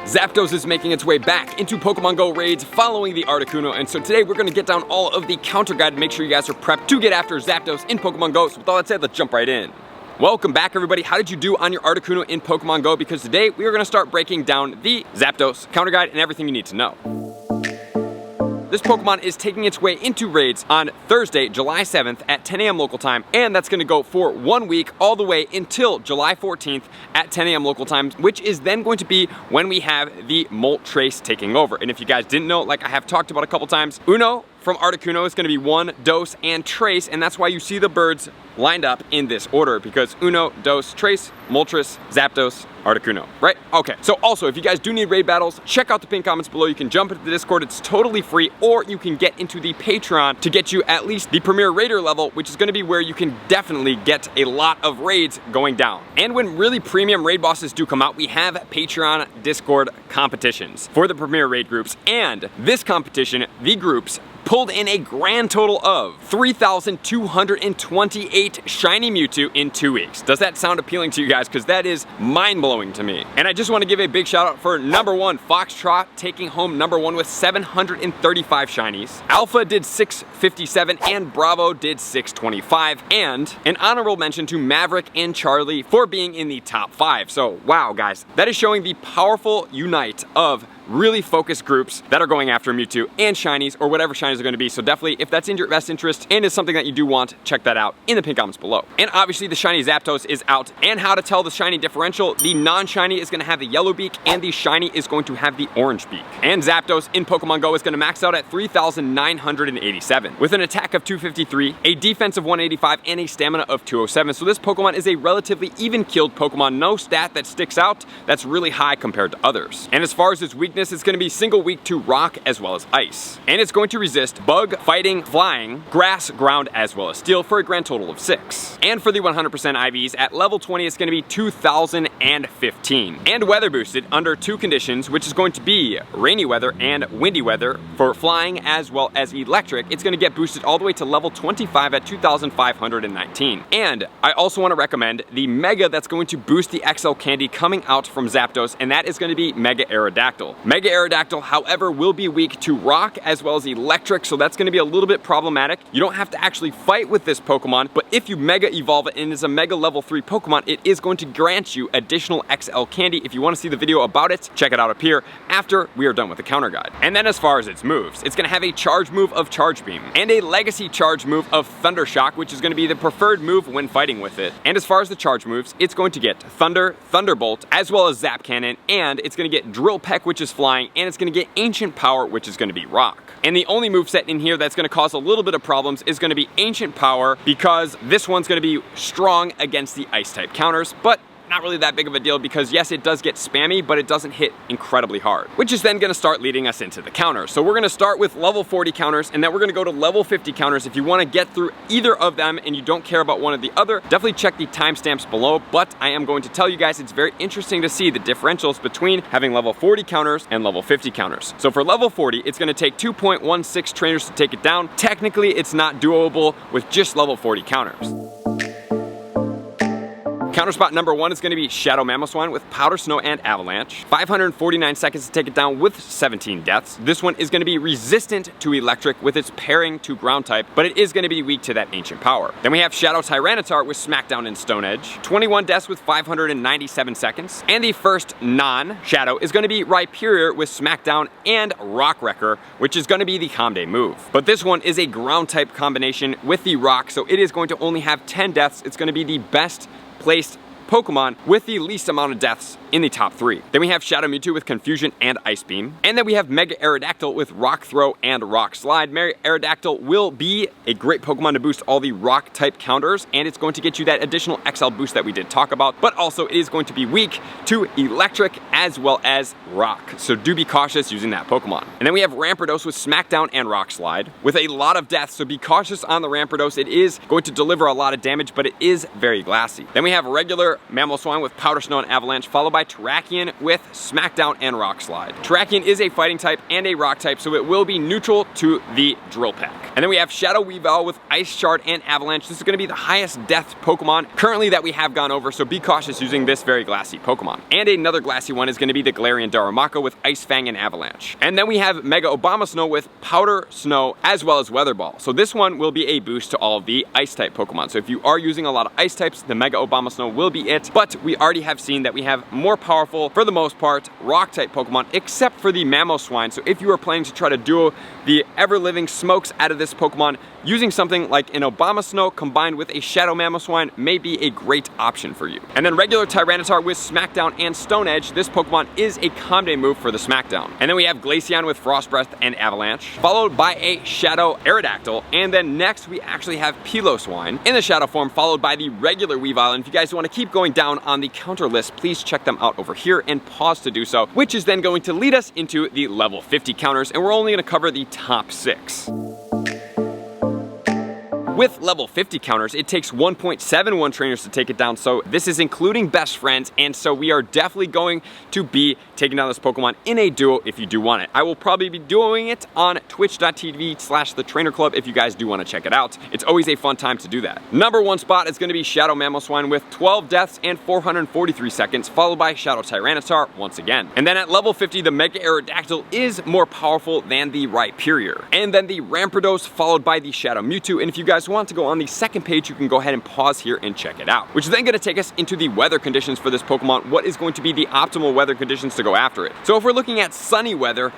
Zapdos is making its way back into Pokemon Go raids following the Articuno, and so today we're going to get down all of the counter guide and make sure you guys are prepped to get after Zapdos in Pokemon Go. So with all that said, let's jump right in. Welcome back, everybody. How did you do on your Articuno in Pokemon Go? Because today we are going to start breaking down the Zapdos counter guide and everything you need to know. This Pokemon is taking its way into raids on Thursday, July 7th at 10 a.m. local time, and that's going to go for 1 week all the way until July 14th at 10 a.m. local time, which is then going to be when we have the Moltres taking over. And if you guys didn't know, like I have talked about a couple times, Uno from Articuno is going to be 1, Dos, and Trace, and that's why you see the birds lined up in this order, because Uno, Dos, Trace, Moltres, Zapdos, Articuno, right? Okay, so also, if you guys do need raid battles, check out the pinned comments below. You can jump into the Discord, it's totally free, or you can get into the Patreon to get you at least the Premier Raider level, which is going to be where you can definitely get a lot of raids going down. And when really premium raid bosses do come out, we have Patreon Discord competitions for the Premier Raid groups, and this competition, the groups, pulled in a grand total of 3,228 shiny Mewtwo in 2 weeks. Does that sound appealing to you guys? Because that is mind-blowing to me. And I just want to give a big shout out for number 1, Foxtrot, taking home number 1 with 735 shinies. Alpha did 657 and Bravo did 625. And an honorable mention to Maverick and Charlie for being in the top 5. So wow, guys, that is showing the powerful unite of really focused groups that are going after Mewtwo and shinies, or whatever shinies are going to be. So definitely, if that's in your best interest and is something that you do want, check that out in the pinned comments below. And obviously the shiny Zapdos is out, and how to tell the shiny differential. The non-shiny is going to have the yellow beak, and the shiny is going to have the orange beak. And Zapdos in Pokemon Go is going to max out at 3,987 with an attack of 253, a defense of 185, and a stamina of 207. So this Pokemon is a relatively even-keeled Pokemon. No stat that sticks out that's really high compared to others. And as far as its weakness, it's going to be single weak to rock as well as ice. And it's going to resist bug, fighting, flying, grass, ground, as well as steel for a grand total of 6. And for the 100% IVs at level 20, it's going to be 2,015. And weather boosted under 2 conditions, which is going to be rainy weather and windy weather for flying as well as electric. It's going to get boosted all the way to level 25 at 2,519. And I also want to recommend the Mega that's going to boost the XL candy coming out from Zapdos, and that is going to be Mega Aerodactyl. Mega Aerodactyl, however, will be weak to rock as well as electric, so that's going to be a little bit problematic. You don't have to actually fight with this Pokemon, but if you Mega Evolve it and it's a Mega level 3 Pokemon, it is going to grant you additional XL candy. If you want to see the video about it, check it out up here after we are done with the counter guide. And then as far as its moves, it's going to have a charge move of Charge Beam and a legacy charge move of Thunder Shock, which is going to be the preferred move when fighting with it. And as far as the charge moves, it's going to get Thunder, Thunderbolt, as well as Zap Cannon, and it's going to get Drill Peck, which is flying, and it's going to get Ancient Power, which is going to be rock. And the only moveset in here that's going to cause a little bit of problems is going to be Ancient Power, because this one's going to be strong against the ice type counters, but not really that big of a deal, because yes, it does get spammy, but it doesn't hit incredibly hard, which is then going to start leading us into the counters. So we're going to start with level 40 counters, and then we're going to go to level 50 counters. If you want to get through either of them and you don't care about one or the other, definitely check the timestamps below, but I am going to tell you guys it's very interesting to see the differentials between having level 40 counters and level 50 counters. So for level 40, it's going to take 2.16 trainers to take it down. Technically, it's not doable with just level 40 counters. Counter spot number 1 is going to be Shadow Mamoswine with Powder Snow and Avalanche. 549 seconds to take it down with 17 deaths. This one is going to be resistant to electric with its pairing to ground type, but it is going to be weak to that Ancient Power. Then we have Shadow Tyranitar with Smackdown and Stone Edge. 21 deaths with 597 seconds. And the first non-Shadow is going to be Rhyperior with Smackdown and Rock Wrecker, which is going to be the Comday move. But this one is a ground type combination with the rock, so it is going to only have 10 deaths. It's going to be the best placed Pokemon with the least amount of deaths in the top 3. Then we have Shadow Mewtwo with Confusion and Ice Beam. And then we have Mega Aerodactyl with Rock Throw and Rock Slide. Mega Aerodactyl will be a great Pokemon to boost all the rock type counters, and it's going to get you that additional XL boost that we did talk about, but also it is going to be weak to electric as well as rock. So do be cautious using that Pokemon. And then we have Rampardos with Smackdown and Rock Slide with a lot of deaths, so be cautious on the Rampardos. It is going to deliver a lot of damage, but it is very glassy. Then we have regular Mamoswine with Powder Snow and Avalanche, followed by Terrakion with Smackdown and Rock Slide. Terrakion is a fighting type and a rock type, so it will be neutral to the Drill Peck. And then we have Shadow Weavile with Ice Shard and Avalanche. This is going to be the highest death Pokemon currently that we have gone over, so be cautious using this very glassy Pokemon. And another glassy one is going to be the Galarian Darumaka with Ice Fang and Avalanche. And then we have Mega Abomasnow with Powder Snow as well as Weather Ball. So this one will be a boost to all of the Ice type Pokemon. So if you are using a lot of Ice types, the Mega Abomasnow will be it. But we already have seen that we have more powerful, for the most part, Rock type Pokemon, except for the Mamoswine. So if you are planning to try to duo the ever-living smokes out of this Pokemon, using something like an Abomasnow combined with a Shadow Mamoswine may be a great option for you. And then regular Tyranitar with Smackdown and Stone Edge. This Pokemon is a Comday move for the Smackdown. And then we have Glaceon with Frost Breath and Avalanche, followed by a Shadow Aerodactyl. And then next we actually have Piloswine in the Shadow form, followed by the regular Weavile. And if you guys want to keep going down on the counter list, please check them out over here and pause to do so, which is then going to lead us into the level 50 counters, and we're only going to cover the top 6. With level 50 counters, it takes 1.71 trainers to take it down, so this is including best friends, and so we are definitely going to be taking down this Pokemon in a duo if you do want it. I will probably be doing it on twitch.tv/thetrainerclub if you guys do want to check it out. It's always a fun time to do that. Number 1 spot is going to be Shadow Mamoswine with 12 deaths and 443 seconds, followed by Shadow Tyranitar once again. And then at level 50, the Mega Aerodactyl is more powerful than the Rhyperior. And then the Rampardos, followed by the Shadow Mewtwo, and if you guys want to go on the second page, you can go ahead and pause here and check it out, which is then going to take us into the weather conditions for this Pokemon. What is going to be the optimal weather conditions to go after it? So if we're looking at sunny weather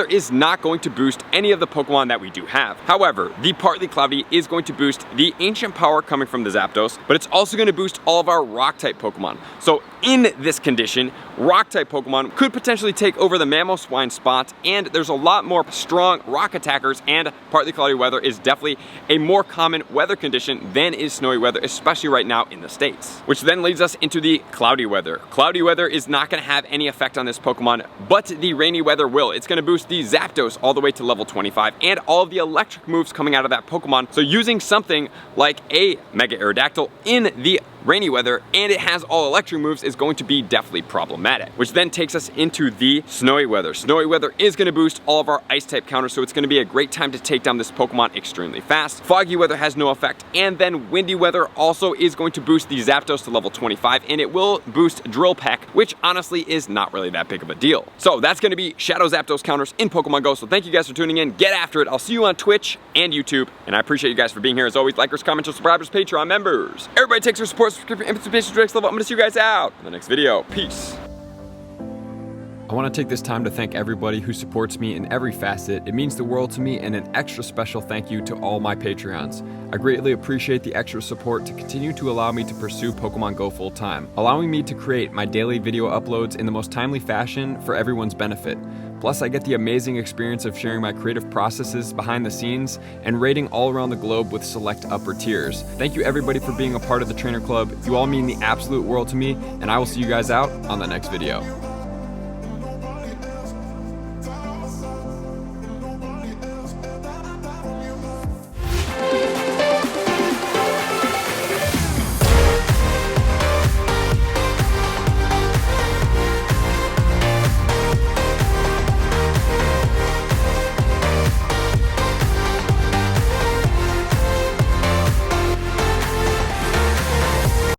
is not going to boost any of the Pokemon that we do have. However, the partly cloudy is going to boost the ancient power coming from the Zapdos, but it's also going to boost all of our rock type Pokemon. So in this condition, rock type Pokemon could potentially take over the Mamoswine spot, and there's a lot more strong rock attackers, and partly cloudy weather is definitely a more common weather condition than is snowy weather, especially right now in the States. Which then leads us into the cloudy weather. Cloudy weather is not going to have any effect on this Pokemon, but the rainy weather will. It's going to boost the Zapdos all the way to level 25 and all of the electric moves coming out of that Pokemon. So using something like a Mega Aerodactyl in the rainy weather, and it has all electric moves, is going to be definitely problematic. Which then takes us into the snowy weather. Snowy weather is going to boost all of our ice type counters, so it's going to be a great time to take down this Pokemon extremely fast. Foggy weather has no effect, and then windy weather also is going to boost the Zapdos to level 25, and it will boost Drill Peck, which honestly is not really that big of a deal. So that's going to be Shadow Zapdos counters in Pokemon Go, so thank you guys for tuning in. Get after it. I'll see you on Twitch and YouTube, and I appreciate you guys for being here as always. Likers, commenters, subscribers, Patreon members. Everybody takes their support, subscription, and participation to the next level. I'm going to see you guys out in the next video. Peace. I want to take this time to thank everybody who supports me in every facet. It means the world to me, and an extra special thank you to all my Patreons. I greatly appreciate the extra support to continue to allow me to pursue Pokemon Go full time, allowing me to create my daily video uploads in the most timely fashion for everyone's benefit. Plus, I get the amazing experience of sharing my creative processes behind the scenes and raiding all around the globe with select upper tiers. Thank you everybody for being a part of the Trainer Club. You all mean the absolute world to me, and I will see you guys out on the next video.